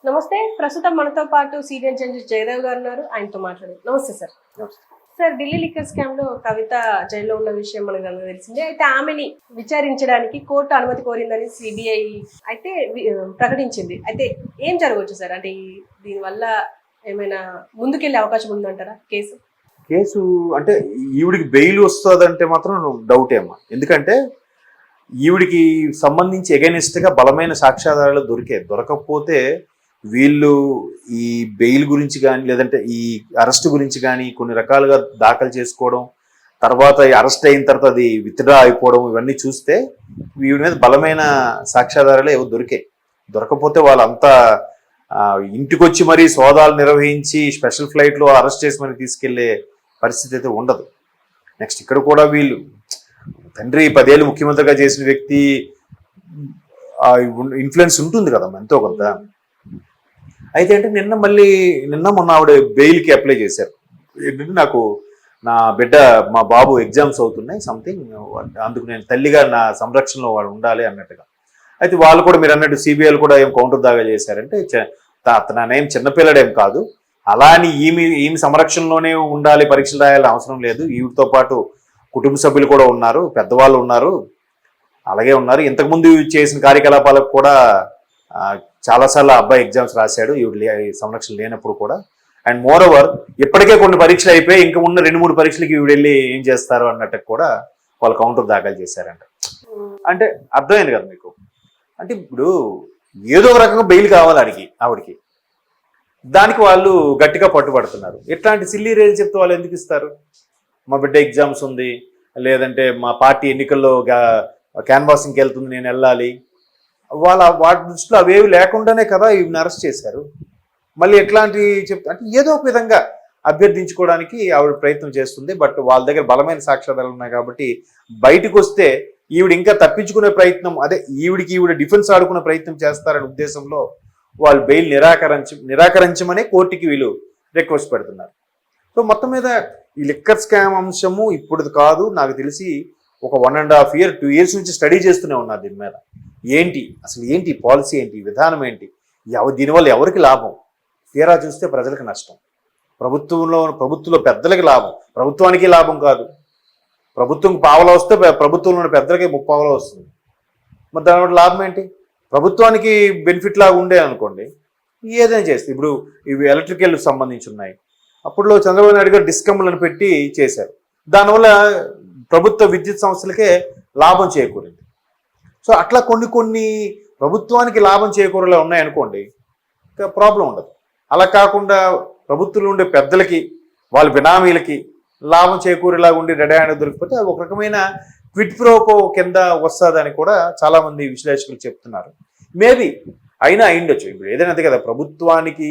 నమస్తే. ప్రస్తుతం మనతో పాటు సీనియర్ జర్నలిస్ట్ జయదేవ్ గారు ఉన్నారు. ఆయనతో మాట్లాడారు. నమస్తే sir. Sir, Delhi liquor scam లో కవిత జైల్లో ఉన్న విషయం మనకు తెలిసిందే. అయితే ఆమెని విచారించడానికి కోర్టు అనుమతి కోరిందని సిబిఐ అయితే ప్రకటించింది. అయితే ఏం జరగవచ్చు సార్? అంటే దీనివల్ల ఏమైనా ముందుకెళ్లే అవకాశం ఉందంటారా కేసు అంటే ఈవిడికి బెయిల్ వస్తుందంటే మాత్రం డౌట్ ఏమా. ఎందుకంటే ఈవిడికి సంబంధించి ఎగైనిస్ట్గా బలమైన సాక్ష్యాధారాలు దొరకకపోతే వీళ్ళు ఈ బెయిల్ గురించి కానీ లేదంటే ఈ అరెస్ట్ గురించి కానీ కొన్ని రకాలుగా దాఖలు చేసుకోవడం, తర్వాత అరెస్ట్ అయిన తర్వాత అది విత్డ్రా అయిపోవడం, ఇవన్నీ చూస్తే వీడి మీద బలమైన సాక్ష్యాధారాలు ఏవో దొరకపోతే వాళ్ళంతా ఇంటికి వచ్చి మరీ సోదాలు నిర్వహించి స్పెషల్ ఫ్లైట్లో అరెస్ట్ చేసి మరి తీసుకెళ్లే పరిస్థితి అయితే ఉండదు. నెక్స్ట్ ఇక్కడ కూడా వీళ్ళు తండ్రి 10 ఏళ్ళు ముఖ్యమంత్రిగా చేసిన వ్యక్తి ఇన్ఫ్లుయెన్స్ ఉంటుంది కదా ఎంతో కొంత. అయితే అంటే నిన్న మొన్న ఆవిడ బెయిల్కి అప్లై చేశారు. ఏంటంటే నాకు నా బిడ్డ మా బాబు ఎగ్జామ్స్ అవుతున్నాయి సంథింగ్, అందుకు నేను తల్లిగా నా సంరక్షణలో వాడు ఉండాలి అన్నట్టుగా. అయితే వాళ్ళు కూడా మీరు అన్నట్టు సిబిఐలు కూడా ఏం కౌంటర్ దాగా చేశారంటే నానేం చిన్నపిల్లడేం కాదు, అలా అని ఈమె సంరక్షణలోనే ఉండాలి, పరీక్షలు రాయాలని అవసరం లేదు, ఈవిడతో పాటు కుటుంబ సభ్యులు కూడా ఉన్నారు, పెద్దవాళ్ళు ఉన్నారు, అలాగే ఉన్నారు, ఇంతకుముందు చేసిన కార్యకలాపాలకు కూడా చాలాసార్లు అబ్బాయి ఎగ్జామ్స్ రాశాడు ఈవిడ సంరక్షణ లేనప్పుడు కూడా. అండ్ మోర్ ఓవర్ ఇప్పటికే కొన్ని పరీక్షలు అయిపోయి ఇంకా ఉన్న 2-3 పరీక్షలకి ఈవిడ వెళ్ళి ఏం చేస్తారు అన్నట్టు కూడా వాళ్ళు కౌంటర్ దాఖలు చేశారంట. అంటే అర్థమైంది కదా మీకు. అంటే ఇప్పుడు ఏదో ఒక రకంగా బెయిల్ కావాలి ఆవిడికి, దానికి వాళ్ళు గట్టిగా పట్టుబడుతున్నారు. ఇట్లాంటి సిల్లీ రేజ్ చెప్తే వాళ్ళు ఎందుకు ఇస్తారు? మా బిడ్డ ఎగ్జామ్స్ ఉంది, లేదంటే మా పార్టీ ఎన్నికల్లో క్యాన్వాసింగ్కి వెళ్తుంది, నేను వెళ్ళాలి, వాటి దృష్టిలో అవేవి లేకుండానే కదా ఈవిని అరెస్ట్ చేశారు. మళ్ళీ ఎట్లాంటి అంటే ఏదో ఒక విధంగా అభ్యర్థించుకోవడానికి ఆవిడ ప్రయత్నం చేస్తుంది. బట్ వాళ్ళ దగ్గర బలమైన సాక్ష్యాధారాలు ఉన్నాయి కాబట్టి బయటకు వస్తే ఈవిడ ఇంకా తప్పించుకునే ప్రయత్నం, అదే ఈవిడ డిఫెన్స్ ఆడుకునే ప్రయత్నం చేస్తారనే ఉద్దేశంలో వాళ్ళు బెయిల్ నిరాకరించమని కోర్టుకి వీళ్ళు రిక్వెస్ట్ పెడుతున్నారు. సో మొత్తం మీద ఈ లిక్కర్ స్కామ్ అంశము ఇప్పుడు కాదు, నాకు తెలిసి ఒక 1.5 year 2 years నుంచి స్టడీ చేస్తూనే ఉన్నారు దీని మీద. అసలు ఏంటి పాలసీ, ఏంటి విధానం, ఏంటి దీనివల్ల ఎవరికి లాభం, తీరా చూస్తే ప్రజలకు నష్టం. ప్రభుత్వంలో పెద్దలకి లాభం, ప్రభుత్వానికి లాభం కాదు. ప్రభుత్వం పావలా వస్తే ప్రభుత్వంలో ఉన్న పెద్దలకి 30 పావలా వస్తుంది. మరి దానివల్ల లాభం ఏంటి? ప్రభుత్వానికి బెనిఫిట్ లాగా ఉండే అనుకోండి ఏదైనా చేస్తే. ఇప్పుడు ఇవి ఎలక్ట్రికల్ సంబంధించి ఉన్నాయి, అప్పుడులో చంద్రబాబు నాయుడు గారు డిస్కమ్లను పెట్టి చేశారు, దానివల్ల ప్రభుత్వ విద్యుత్ సంస్థలకే లాభం చేకూరింది. సో అట్లా కొన్ని ప్రభుత్వానికి లాభం చేకూరేలా ఉన్నాయనుకోండి ప్రాబ్లం ఉండదు. అలా కాకుండా ప్రభుత్వంలో ఉండే పెద్దలకి వాళ్ళ బినామీలకి లాభం చేకూరేలాగా ఉండి రెడీ హ్యాండ్ దొరికిపోతే ఒక రకమైన క్విట్ ప్రోకో కింద వస్తుందని కూడా చాలామంది విశ్లేషకులు చెప్తున్నారు. మేబీ అయినా అయిండొచ్చు. ఇప్పుడు ఏదైనా అంతే కదా, ప్రభుత్వానికి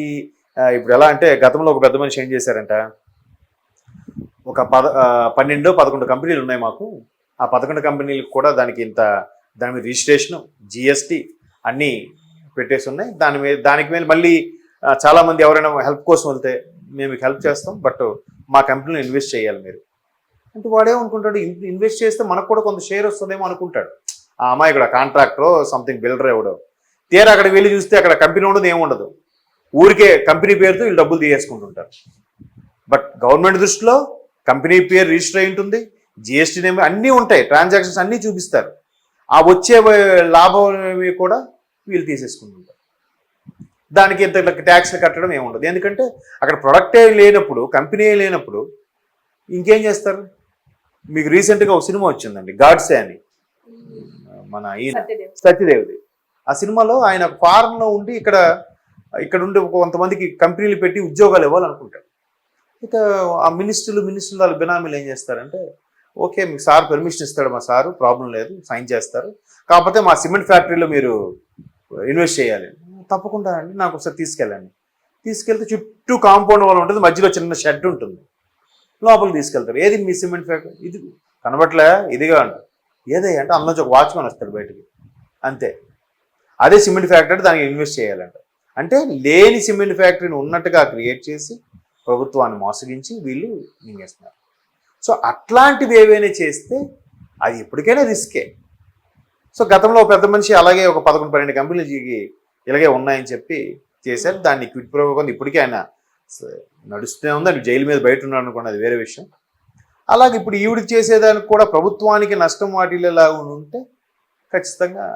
ఇప్పుడు ఎలా అంటే గతంలో ఒక పెద్ద మనిషి ఏం చేశారంట, ఒక 12-11 కంపెనీలు ఉన్నాయి మాకు, ఆ 11 కంపెనీలకు కూడా దాని మీద రిజిస్ట్రేషను, జిఎస్టీ అన్నీ పెట్టేసి ఉన్నాయి. దానికి మీద మళ్ళీ చాలామంది ఎవరైనా హెల్ప్ కోసం వెళ్తే మేము మీకు హెల్ప్ చేస్తాం, బట్ మా కంపెనీలో ఇన్వెస్ట్ చేయాలి మీరు అంటే వాడేమనుకుంటాడు, ఇన్వెస్ట్ చేస్తే మనకు కూడా కొంత షేర్ వస్తుందేమో అనుకుంటాడు. ఆ అమ్మాయి ఇక్కడ కాంట్రాక్టరో సంథింగ్ బిల్డర్ ఎవడో, తీరా అక్కడికి వెళ్ళి చూస్తే అక్కడ కంపెనీ ఉండదు, ఏముండదు, ఊరికే కంపెనీ పేరుతో వీళ్ళు డబ్బులు తీసేసుకుంటుంటారు. బట్ గవర్నమెంట్ దృష్టిలో కంపెనీ పేరు రిజిస్టర్ అయి ఉంటుంది, జిఎస్టీ నేమ్ అన్నీ ఉంటాయి, ట్రాన్సాక్షన్స్ అన్నీ చూపిస్తారు, ఆ వచ్చే లాభం కూడా వీళ్ళు తీసేసుకుంటుంటారు. దానికి ఇంత ట్యాక్స్లు కట్టడం ఏముండదు. ఎందుకంటే అక్కడ ప్రొడక్టే లేనప్పుడు, కంపెనీ లేనప్పుడు ఇంకేం చేస్తారు? మీకు రీసెంట్గా ఒక సినిమా వచ్చిందండి, గాడ్సే అని, మన ఈయన సత్యదేవ్ది. ఆ సినిమాలో ఆయన ఫారెన్లో ఉండి ఇక్కడ ఉండి కొంతమందికి కంపెనీలు పెట్టి ఉద్యోగాలు ఇవ్వాలనుకుంటాడు. ఇక ఆ మినిస్టర్లు వాళ్ళ బినామీలు ఏం చేస్తారంటే, ఓకే మీకు సార్ పర్మిషన్ ఇస్తాడు, మా సారు ప్రాబ్లం లేదు, సైన్ చేస్తారు, కాకపోతే మా సిమెంట్ ఫ్యాక్టరీలో మీరు ఇన్వెస్ట్ చేయాలి. తప్పకుండా అండి, నాకు ఒకసారి తీసుకెళ్తే చుట్టూ కాంపౌండ్ వాళ్ళు ఉంటుంది, మధ్యలో చిన్న షెడ్ ఉంటుంది, లోపలికి తీసుకెళ్తారు. ఏది మీ సిమెంట్ ఫ్యాక్టరీ? ఇది కనబట్లే, ఇదిగా అంటారు. ఏదయ్యా అంటే అందులోంచి ఒక వాచ్మెన్ వస్తాడు బయటికి, అంతే. అదే సిమెంట్ ఫ్యాక్టరీ, దానికి ఇన్వెస్ట్ చేయాలంట. అంటే లేని సిమెంట్ ఫ్యాక్టరీని ఉన్నట్టుగా క్రియేట్ చేసి ప్రభుత్వాన్ని మోసగించి వీళ్ళు మింగేస్తున్నారు. సో అట్లాంటివి ఏవైనా చేస్తే అది ఎప్పటికైనా రిస్కే. సో గతంలో పెద్ద మనిషి అలాగే ఒక 11-12 కంపెనీలు ఇలాగే ఉన్నాయని చెప్పి చేశారు. దాన్ని క్విట్ ప్రో కింద ఇప్పటికీ ఆయన నడుస్తూనే ఉంది. ఆయన జైలు మీద బయట ఉన్నాడు అనుకోండి, అది వేరే విషయం. అలాగే ఇప్పుడు ఈవిడికి చేసేదానికి కూడా ప్రభుత్వానికి నష్టం వాటిల్లేలా ఉంటే ఖచ్చితంగా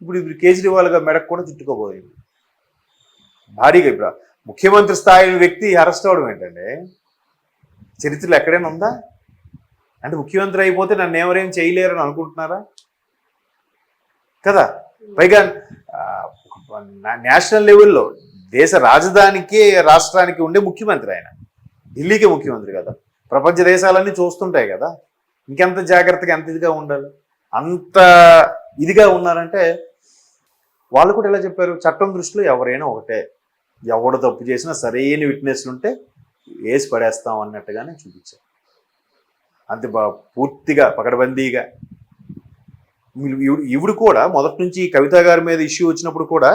ఇప్పుడు కేజ్రీవాల్గా మెడకు కూడా చుట్టుకోబోయింది భారీగా. ఇప్పుడు ముఖ్యమంత్రి స్థాయి వ్యక్తి అరెస్ట్ అవడం ఏంటంటే చరిత్రలో ఎక్కడైనా ఉందా? అంటే ముఖ్యమంత్రి అయిపోతే నన్ను ఎవరేం చేయలేరని అనుకుంటున్నారా కదా? పైగా నేషనల్ లెవెల్లో దేశ రాజధానికి రాష్ట్రానికి ఉండే ముఖ్యమంత్రి ఆయన, ఢిల్లీకి ముఖ్యమంత్రి కదా. ప్రపంచ దేశాలన్నీ చూస్తుంటాయి కదా, ఇంకెంత జాగ్రత్తగా ఎంత ఇదిగా ఉండాలి. అంత ఇదిగా ఉన్నారంటే వాళ్ళు కూడా ఎలా చెప్పారు, చట్టం దృష్టిలో ఎవరైనా ఒకటే, ఎవడు తప్పు చేసినా సరైన విట్నెస్లు ఉంటే వేసి పడేస్తాం అన్నట్టుగానే చూపించారు. అంతే పూర్తిగా పకడ్బందీగా. ఈవిడు కూడా మొదటి నుంచి కవిత గారి మీద ఇష్యూ వచ్చినప్పుడు కూడా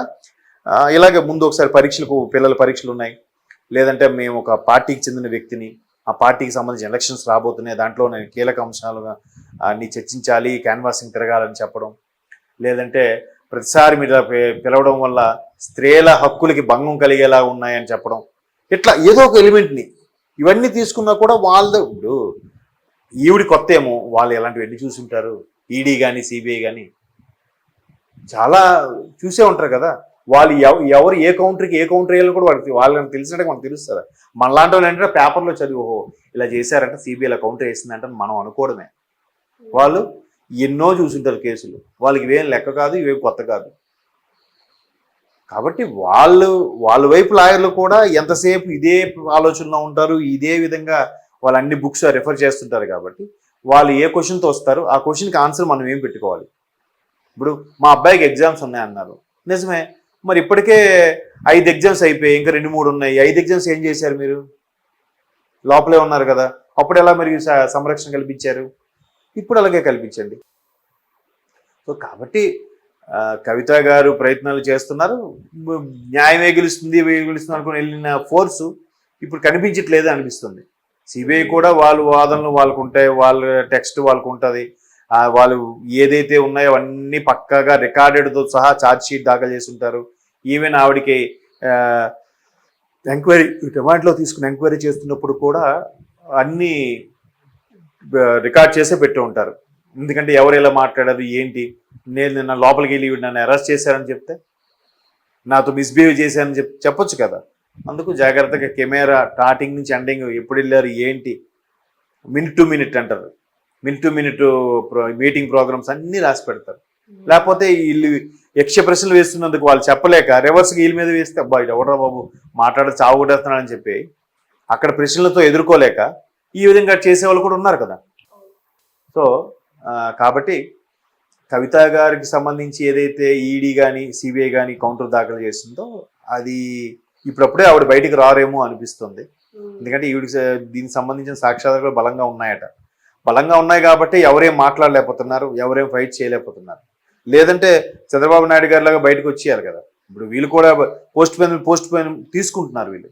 ఇలాగే ముందు ఒకసారి పిల్లల పరీక్షలు ఉన్నాయి, లేదంటే మేము ఒక పార్టీకి చెందిన వ్యక్తిని, ఆ పార్టీకి సంబంధించిన ఎలక్షన్స్ రాబోతున్నాయి, దాంట్లో నేను కీలక అంశాలుగా అన్ని చర్చించాలి, క్యాన్వాసింగ్ తిరగాలని చెప్పడం, లేదంటే ప్రతిసారి మీరు పిలవడం వల్ల స్త్రీల హక్కులకి భంగం కలిగేలా ఉన్నాయని చెప్పడం, ఇట్లా ఏదో ఒక ఎలిమెంట్ని ఇవన్నీ తీసుకున్నా కూడా వాళ్ళు ఇప్పుడు ఈవిడి కొత్త ఏమో, వాళ్ళు ఎలాంటివి ఎన్ని చూసుంటారు, ఈడీ కానీ సిబిఐ కానీ చాలా చూసే ఉంటారు కదా. వాళ్ళు ఎవరు ఏ కౌంటర్కి ఏ కౌంటర్ వేయాలో కూడా వాళ్ళని తెలిసినట్టు మనకు తెలుస్తుంది. మనలాంటి వాళ్ళు ఏంటంటే పేపర్లో చదివి ఓహో ఇలా చేశారంటే సిబిఐలో కౌంటర్ వేసిందంటే మనం అనుకోవడమే. వాళ్ళు ఎన్నో చూసుంటారు కేసులు, వాళ్ళకి ఇవేం లెక్క కాదు, ఇవేం కొత్త కాదు. కాబట్టి వాళ్ళ వైపు లాయర్లు కూడా ఎంతసేపు ఇదే ఆలోచనలో ఉంటారు, ఇదే విధంగా వాళ్ళు అన్ని బుక్స్ రెఫర్ చేస్తుంటారు. కాబట్టి వాళ్ళు ఏ క్వశ్చన్తో వస్తారు, ఆ క్వశ్చన్కి ఆన్సర్ మనం ఏం పెట్టుకోవాలి. ఇప్పుడు మా అబ్బాయికి ఎగ్జామ్స్ ఉన్నాయన్నారు, నిజమే. మరి ఇప్పటికే 5 ఎగ్జామ్స్ అయిపోయి ఇంకా 2-3 ఉన్నాయి. 5 ఎగ్జామ్స్ ఏం చేశారు మీరు? లోపలే ఉన్నారు కదా. అప్పుడు ఎలా మరి సంరక్షణ కల్పించారు? ఇప్పుడు అలాగే కల్పించండి. సో కాబట్టి కవిత గారు ప్రయత్నాలు చేస్తున్నారు. న్యాయమే గెలుస్తుంది అనుకుని వెళ్ళిన ఫోర్సు ఇప్పుడు కనిపించట్లేదు అనిపిస్తుంది. సిబిఐ కూడా వాళ్ళ వాదనలు వాళ్ళకు ఉంటాయి, వాళ్ళ టెక్స్ట్ వాళ్ళకు ఉంటుంది. వాళ్ళు ఏదైతే ఉన్నాయో అవన్నీ పక్కాగా రికార్డెడ్తో సహా ఛార్జ్ షీట్ దాఖలు చేసి ఉంటారు. ఈవెన్ ఆవిడకి ఎంక్వైరీ రిమాండ్లో తీసుకుని ఎంక్వైరీ చేస్తున్నప్పుడు కూడా అన్నీ రికార్డ్ చేసే పెట్టి ఉంటారు. ఎందుకంటే ఎవరు ఎలా మాట్లాడారు ఏంటి, నేను నిన్న లోపలికి వెళ్ళి నన్ను అరెస్ట్ చేశారని చెప్తే, నాతో మిస్బిహేవ్ చేశారని చెప్పొచ్చు కదా. అందుకు జాగ్రత్తగా కెమెరా స్టార్టింగ్ నుంచి ఎండింగ్ ఎప్పుడు వెళ్ళారు ఏంటి, మినిట్ టు మినిట్ అంటారు, minute to minute meeting programs అన్నీ రాసి పెడతారు. లేకపోతే వీళ్ళు యక్ష ప్రశ్నలు వేస్తున్నందుకు వాళ్ళు చెప్పలేక రివర్స్కి వీళ్ళ మీద వేస్తే అబ్బా ఇది ఎవడరా బాబు మాట్లాడ చావుగొట్టేస్తున్నాడని చెప్పి అక్కడ ప్రశ్నలతో ఎదుర్కోలేక ఈ విధంగా చేసేవాళ్ళు కూడా ఉన్నారు కదా. సో కాబట్టి కవిత గారికి సంబంధించి ఏదైతే ఈడీ కానీ సిబిఐ కానీ కౌంటర్ దాఖలు చేస్తుందో అది ఇప్పుడప్పుడే ఆవిడ బయటికి రారేమో అనిపిస్తుంది. ఎందుకంటే ఈవిడికి దీనికి సంబంధించిన సాక్ష్యాధారాలు బలంగా ఉన్నాయట. బలంగా ఉన్నాయి కాబట్టి ఎవరేం మాట్లాడలేకపోతున్నారు, ఎవరేం ఫైట్ చేయలేకపోతున్నారు. లేదంటే చంద్రబాబు నాయుడు గారి లాగా బయటకు వచ్చేయాలి కదా. ఇప్పుడు వీళ్ళు కూడా పోస్ట్ పోన్ తీసుకుంటున్నారు. వీళ్ళు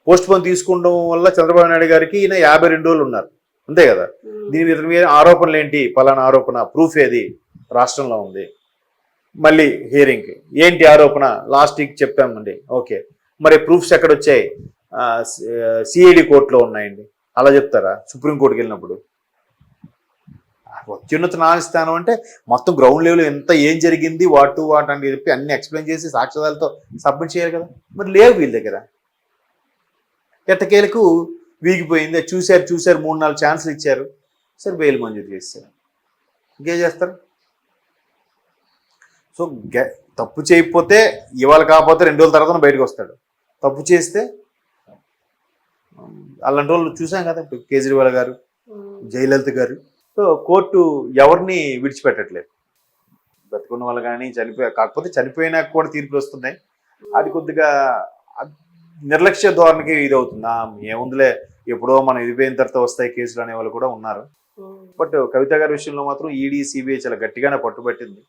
పోస్ట్ పోన్ తీసుకోవడం వల్ల చంద్రబాబు నాయుడు గారికి ఈయన 52 రోజులు ఉన్నారు, అంతే కదా. దీని మీద ఆరోపణలు ఏంటి, పలానా ఆరోపణ, ప్రూఫ్ ఏది రాష్ట్రంలో ఉంది, మళ్ళీ హియరింగ్కి ఏంటి ఆరోపణ, లాస్ట్ వీక్ చెప్పామండి, ఓకే మరి ప్రూఫ్స్ ఎక్కడ వచ్చాయి, సిఐడి కోర్టులో ఉన్నాయండి, అలా చెప్తారా సుప్రీంకోర్టుకి వెళ్ళినప్పుడు? అత్యున్నత న్యాయస్థానం అంటే మొత్తం గ్రౌండ్ లెవెల్ ఎంత ఏం జరిగింది వాట్ అని చెప్పి అన్ని ఎక్స్ప్లెయిన్ చేసి సాక్ష్యాలతో సబ్మిట్ చేయాలి కదా. మరి లేవు వీళ్ళ దగ్గర. ఎట్టకేలకు వీగిపోయింది. చూశారు 3-4 ఛాన్సులు ఇచ్చారు, సరే బెయిల్ మంజూరు చేస్తారు, ఇంకేం చేస్తారు. సో తప్పు చేయకపోతే ఇవాళ కాకపోతే 2 రోజుల తర్వాత బయటకు వస్తాడు. తప్పు చేస్తే అలాంటి వాళ్ళు చూసాం కదా, ఇప్పుడు కేజ్రీవాల్ గారు, జయలలిత గారు. సో కోర్టు ఎవరిని విడిచిపెట్టట్లేదు, బతుకున్న వాళ్ళు కానీ కాకపోతే చనిపోయినాక కూడా తీర్పులు వస్తున్నాయి. అది కొద్దిగా నిర్లక్ష్య ధోరణికి ఇది అవుతుంది. ఏముందిలే ఎప్పుడో మనం ఇదిపోయిన తర్వాత వస్తాయి కేసులు అనే వాళ్ళు కూడా ఉన్నారు. బట్ కవిత గారి విషయంలో మాత్రం ఈడీ సిబిఐ చాలా గట్టిగానే పట్టుబట్టింది.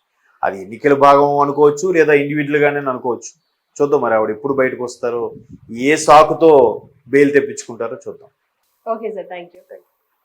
అది ఎన్నికల భాగం అనుకోవచ్చు, లేదా ఇండివిజువల్గానే అనుకోవచ్చు. చూద్దాం మరి ఆవిడ ఎప్పుడు బయటకు వస్తారో, ఏ సాకుతో బెయిల్ తెప్పించుకుంటారో చూద్దాం. Okay sir, thank you.